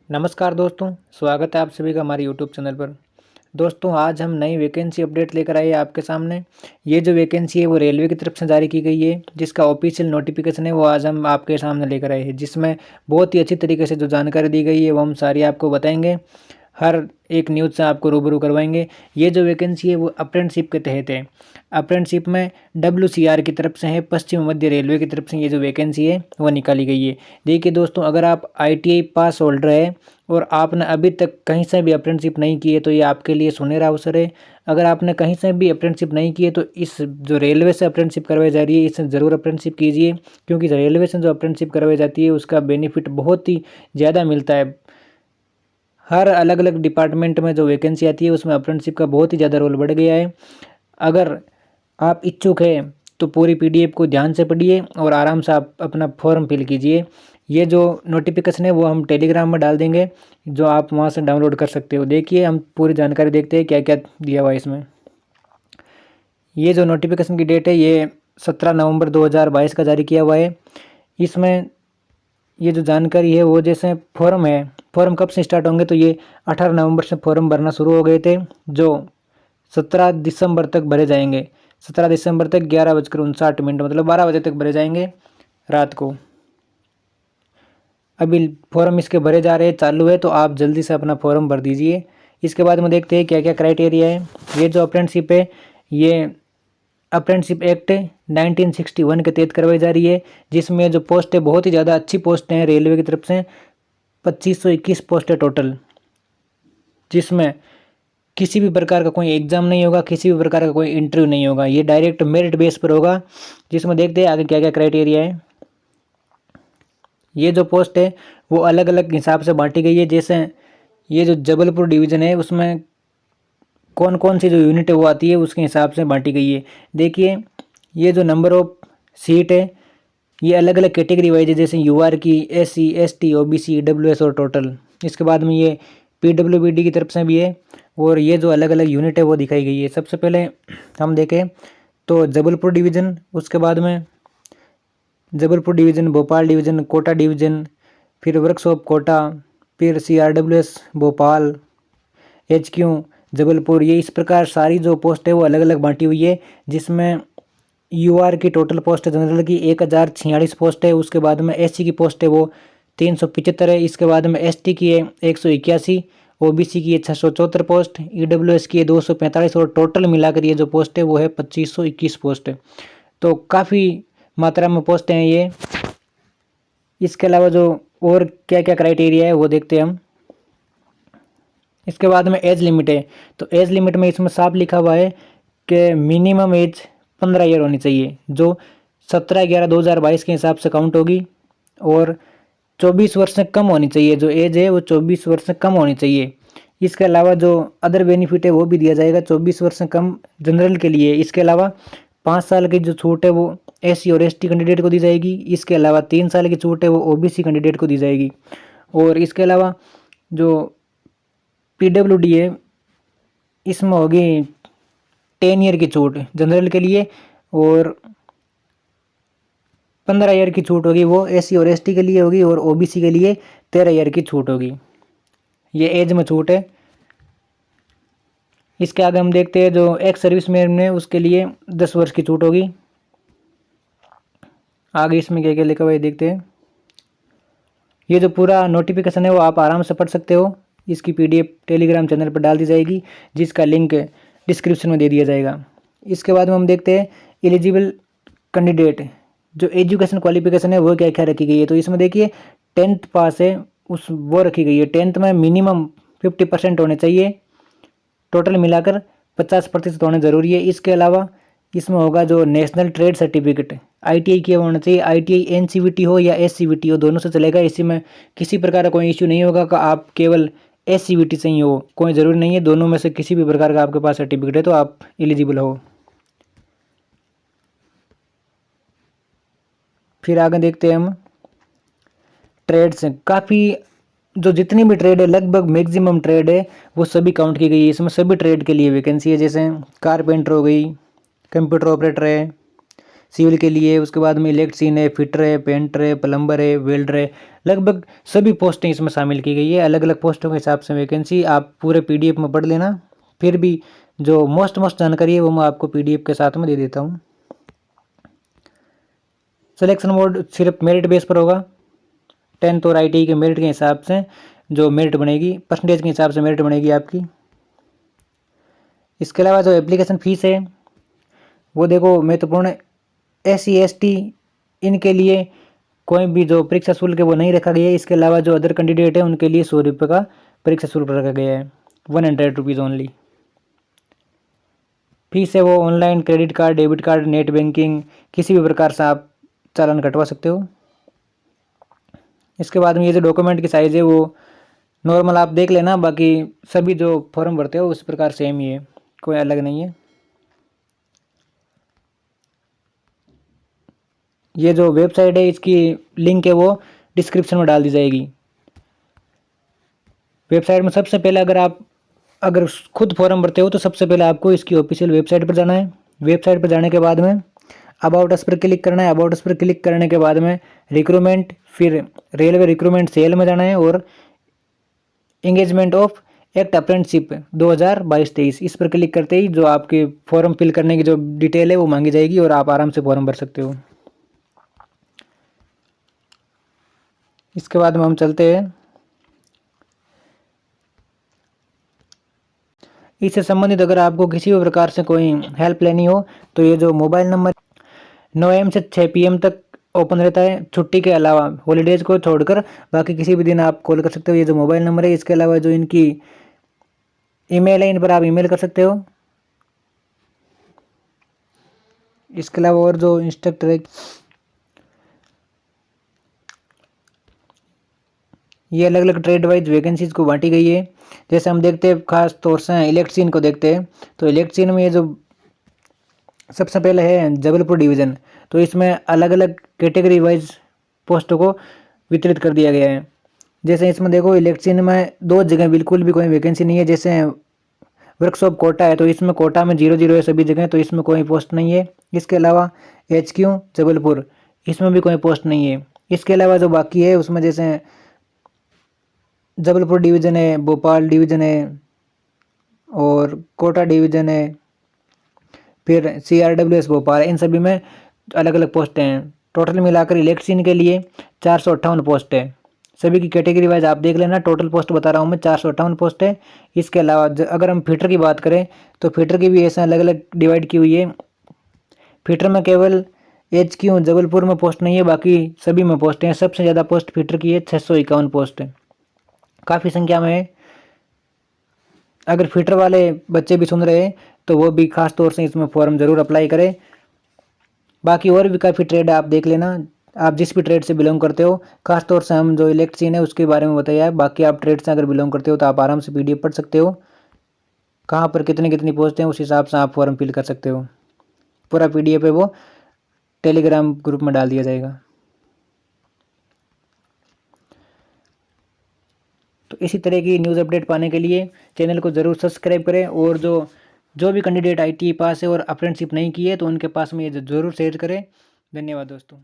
नमस्कार दोस्तों, स्वागत है आप सभी का हमारे यूट्यूब चैनल पर। दोस्तों, आज हम नई वैकेंसी अपडेट लेकर आए हैं आपके सामने। ये जो वैकेंसी है वो रेलवे की तरफ से जारी की गई है, जिसका ऑफिशियल नोटिफिकेशन है वो आज हम आपके सामने लेकर आए हैं, जिसमें बहुत ही अच्छी तरीके से जो जानकारी दी गई है वो हम सारी आपको बताएंगे। हर एक न्यूज़ से आपको रूबरू करवाएंगे। ये जो वैकेंसी है वो अप्रेंटिसशिप के तहत है। अप्रेंटिसशिप में WCR की तरफ से है, पश्चिम मध्य रेलवे की तरफ से ये जो वैकेंसी है वो निकाली गई है। देखिए दोस्तों, अगर आप ITI पास होल्डर है और आपने अभी तक कहीं से भी अप्रेंटिसशिप नहीं की है तो ये आपके लिए सुनहरा अवसर है। अगर आपने कहीं से भी अप्रेंटिसशिप नहीं की है तो इस जो रेलवे से अप्रेंटिसशिप करवाई जा रही है इससे ज़रूर अप्रेंटिसशिप कीजिए, क्योंकि रेलवे से जो अप्रेंटिसशिप करवाई जाती है उसका बेनिफिट बहुत ही ज़्यादा मिलता है। हर अलग अलग डिपार्टमेंट में जो वैकेंसी आती है उसमें अप्रेंटिसशिप का बहुत ही ज़्यादा रोल बढ़ गया है। अगर आप इच्छुक हैं तो पूरी PDF को ध्यान से पढ़िए और आराम से आप अपना फॉर्म फिल कीजिए। ये जो नोटिफिकेशन है वो हम टेलीग्राम में डाल देंगे, जो आप वहाँ से डाउनलोड कर सकते हो। देखिए, हम पूरी जानकारी देखते हैं क्या क्या दिया हुआ है इसमें। ये जो नोटिफिकेशन की डेट है ये 17 नवंबर 2022 का जारी किया हुआ है। इसमें ये जो जानकारी है वो जैसे फॉर्म है, फॉर्म कब से स्टार्ट होंगे तो ये 18 नवंबर से फॉर्म भरना शुरू हो गए थे, जो 17 दिसंबर तक भरे जाएंगे। 17 दिसंबर तक 11:59 मतलब 12 बजे तक भरे जाएंगे रात को। अभी फॉर्म इसके भरे जा रहे हैं, चालू है, तो आप जल्दी से अपना फॉर्म भर दीजिए। इसके बाद में देखते हैं क्या क्या क्राइटेरिया है। ये जो अप्रेंटिसशिप है ये अप्रेंटिसशिप एक्ट 1961 के तहत करवाई जा रही है, जिसमें जो पोस्ट है बहुत ही ज़्यादा अच्छी पोस्ट हैं रेलवे की तरफ से। 2521 पोस्ट है टोटल, जिसमें किसी भी प्रकार का कोई एग्ज़ाम नहीं होगा, किसी भी प्रकार का कोई इंटरव्यू नहीं होगा, ये डायरेक्ट मेरिट बेस पर होगा। जिसमें देखते हैं आगे क्या क्या क्राइटेरिया है। ये जो पोस्ट है वो अलग अलग हिसाब से बांटी गई है। जैसे ये जो जबलपुर डिवीज़न है उसमें कौन कौन सी जो यूनिट है वो आती है उसके हिसाब से बांटी गई है। देखिए, ये जो नंबर ऑफ सीट है ये अलग अलग कैटेगरी वाइज है, जैसे UR की, SC ST OBC EWS और टोटल। इसके बाद में ये PWBD की तरफ से भी है, और ये जो अलग अलग यूनिट है वो दिखाई गई है। सबसे पहले हम देखें तो जबलपुर डिवीज़न, उसके बाद में Jabalpur division, Bhopal division, Kota division, फिर वर्कशॉप कोटा, फिर CRWS भोपाल, HQ जबलपुर। ये इस प्रकार सारी जो पोस्ट है वो अलग अलग बांटी हुई है, जिसमें UR की टोटल पोस्ट जनरल की 1046 पोस्ट है। उसके बाद में SC की पोस्ट है वो 375 है। इसके बाद में ST की है 181, OBC की है 674 पोस्ट, EWS की है 245, और टोटल मिलाकर ये जो पोस्ट है वो है 2521 पोस्ट है। तो काफ़ी मात्रा में पोस्ट हैं ये। इसके अलावा जो और क्या क्या क्राइटेरिया है वो देखते हैं हम। इसके बाद में एज लिमिट है, तो एज लिमिट में इसमें साफ लिखा हुआ है कि मिनिमम एज 15 ईयर होनी चाहिए, जो 17/11/2022 के हिसाब से काउंट होगी, और 24 वर्ष से कम होनी चाहिए। जो एज है वो 24 वर्ष से कम होनी चाहिए। इसके अलावा जो अदर बेनिफिट है वो भी दिया जाएगा 24 वर्ष से कम जनरल के लिए। इसके अलावा 5 साल की जो छूट है वो SC और ST कैंडिडेट को दी जाएगी। इसके अलावा 3 साल की छूट है वो OBC कैंडिडेट को दी जाएगी। और इसके अलावा जो PWD है इसमें होगी 10 ईयर की छूट जनरल के लिए, और 15 ईयर की छूट होगी वो SC और ST के लिए होगी, और OBC के लिए 13 ईयर की छूट होगी। ये एज में छूट है। इसके आगे हम देखते हैं जो एक्स सर्विसमैन है उसके लिए 10 वर्ष की छूट होगी। आगे इसमें क्या क्या लिखा हुआ है देखते हैं। ये जो पूरा नोटिफिकेशन है वो आप आराम से पढ़ सकते हो। इसकी PDF टेलीग्राम चैनल पर डाल दी जाएगी, जिसका लिंक डिस्क्रिप्शन में दे दिया जाएगा। इसके बाद में हम देखते हैं एलिजिबल कैंडिडेट जो एजुकेशन क्वालिफिकेशन है वो क्या क्या रखी गई है। तो इसमें देखिए 10th पास है उस वो रखी गई है। 10th में मिनिमम 50% होने चाहिए, टोटल मिलाकर 50% होने ज़रूरी है। इसके अलावा इसमें होगा जो नेशनल ट्रेड सर्टिफिकेट ITI किया होना चाहिए। ITI NCVT हो या SCVT हो, दोनों से चलेगा। इसी में किसी प्रकार का कोई इश्यू नहीं होगा कि आप केवल SCVT से ही हो, कोई ज़रूरी नहीं है। दोनों में से किसी भी प्रकार का आपके पास सर्टिफिकेट है तो आप एलिजिबल हो। फिर आगे देखते हैं हम ट्रेड्स। काफ़ी जो जितनी भी ट्रेड है लगभग मैक्सिमम ट्रेड है वो सभी काउंट की गई है। इसमें सभी ट्रेड के लिए वैकेंसी है, जैसे कारपेंटर हो गई, कंप्यूटर ऑपरेटर है, सिविल के लिए, उसके बाद में इलेक्ट्रीशियन है, फिटर है, पेंटर है, प्लम्बर है, वेल्डर है, लगभग सभी पोस्टें इसमें शामिल की गई है। अलग अलग पोस्टों के हिसाब से वैकेंसी आप पूरे PDF में पढ़ लेना। फिर भी जो मोस्ट जानकारी है वो मैं आपको PDF के साथ में दे देता हूँ। सिलेक्शन मोड सिर्फ मेरिट बेस पर होगा। 10th और ITI के मेरिट के हिसाब से जो मेरिट बनेगी, परसेंटेज के हिसाब से मेरिट बनेगी आपकी। इसके अलावा जो एप्लीकेशन फ़ीस है वो देखो महत्वपूर्ण, SC ST इनके लिए कोई भी जो परीक्षा शुल्क है वो नहीं रखा गया है। इसके अलावा जो अदर कैंडिडेट है उनके लिए 100 रुपये का परीक्षा शुल्क रखा गया है, 100 रुपीज़ ओनली। फीस है वो online, credit card, debit card, net banking, किसी भी प्रकार से आप चालान कटवा सकते हो। इसके बाद में ये जो डॉक्यूमेंट की साइज़ है वो नॉर्मल आप देख लेना, बाकी सभी जो फॉर्म भरते हो उस प्रकार सेम ही है, कोई अलग नहीं है। ये जो वेबसाइट है इसकी लिंक है वो डिस्क्रिप्शन में डाल दी जाएगी। वेबसाइट में सबसे पहले अगर खुद फॉर्म भरते हो तो सबसे पहले आपको इसकी ऑफिशियल वेबसाइट पर जाना है। वेबसाइट पर जाने के बाद में अबाउट अस पर क्लिक करना है। अबाउट अस पर क्लिक करने के बाद में रिक्रूटमेंट, फिर रेलवे रिक्रूटमेंट सेल में जाना है और एंगेजमेंट ऑफ एक्ट अप्रेंटिसशिप 2022-23 इस पर क्लिक करते ही जो आपके फॉर्म फिल करने की जो डिटेल है वो मांगी जाएगी और आप आराम से फॉर्म भर सकते हो। इसके बाद में हम चलते हैं, इससे संबंधित अगर आपको किसी भी प्रकार से कोई हेल्प लेनी हो तो ये जो मोबाइल नंबर 9 AM से 6 PM तक ओपन रहता है, छुट्टी के अलावा, हॉलीडेज को छोड़कर बाकी किसी भी दिन आप कॉल कर सकते हो। ये जो मोबाइल नंबर है, इसके अलावा जो इनकी ईमेल है इन पर आप ईमेल कर सकते हो। इसके अलावा और जो इंस्ट्रक्टर है, ये अलग अलग ट्रेड वाइज वैकेंसीज को बांटी गई है। जैसे हम देखते हैं खास तौर से इलेक्ट्रीशियन को देखते हैं, तो इलेक्ट्रीशियन में ये जो सबसे पहले है जबलपुर डिवीज़न, तो इसमें अलग अलग कैटेगरी वाइज पोस्टों को वितरित कर दिया गया है। जैसे इसमें देखो इलेक्ट्रीशियन में 2 जगह बिल्कुल भी कोई वैकेंसी नहीं है। जैसे वर्कशॉप कोटा है तो इसमें कोटा में 0 0 है सभी जगह, तो इसमें कोई पोस्ट नहीं है। इसके अलावा HQ जबलपुर, इसमें भी कोई पोस्ट नहीं है। इसके अलावा जो बाकी है उसमें जैसे जबलपुर डिवीज़न है, भोपाल डिवीज़न है और कोटा डिवीज़न है, फिर CRWS भोपाल, इन सभी में अलग अलग पोस्टें हैं। टोटल मिलाकर इलेक्ट्रीशियन के लिए 458 पोस्ट है। सभी की कैटेगरी वाइज आप देख लेना, टोटल पोस्ट बता रहा हूँ मैं, 458 पोस्ट है। इसके अलावा अगर हम फिटर की बात करें तो फिटर की भी ऐसा अलग अलग डिवाइड की हुई है। फिटर में केवल HQ जबलपुर में पोस्ट नहीं है, बाकी सभी में पोस्ट हैं। सबसे ज़्यादा पोस्ट फिटर की है, 651 पोस्ट है, काफ़ी संख्या में है। अगर फिटर वाले बच्चे भी सुन रहे हैं तो वो भी खास तौर से इसमें फॉर्म ज़रूर अप्लाई करें। बाकी और भी काफ़ी ट्रेड आप देख लेना, आप जिस भी ट्रेड से बिलोंग करते हो। खास तौर से हम जो इलेक्ट्रीशियन है उसके बारे में बताया है, बाकी आप ट्रेड से अगर बिलोंग करते हो तो आप आराम से PDF पढ़ सकते हो, कहाँ पर कितनी कितनी पोस्ट हैं, उस हिसाब से आप फॉर्म फिल कर सकते हो। पूरा PDF है वो टेलीग्राम ग्रुप में डाल दिया जाएगा। तो इसी तरह की न्यूज़ अपडेट पाने के लिए चैनल को ज़रूर सब्सक्राइब करें, और जो भी कैंडिडेट ITI पास है और अप्रेंटिसशिप नहीं की है तो उनके पास में ये ज़रूर शेयर करें। धन्यवाद दोस्तों।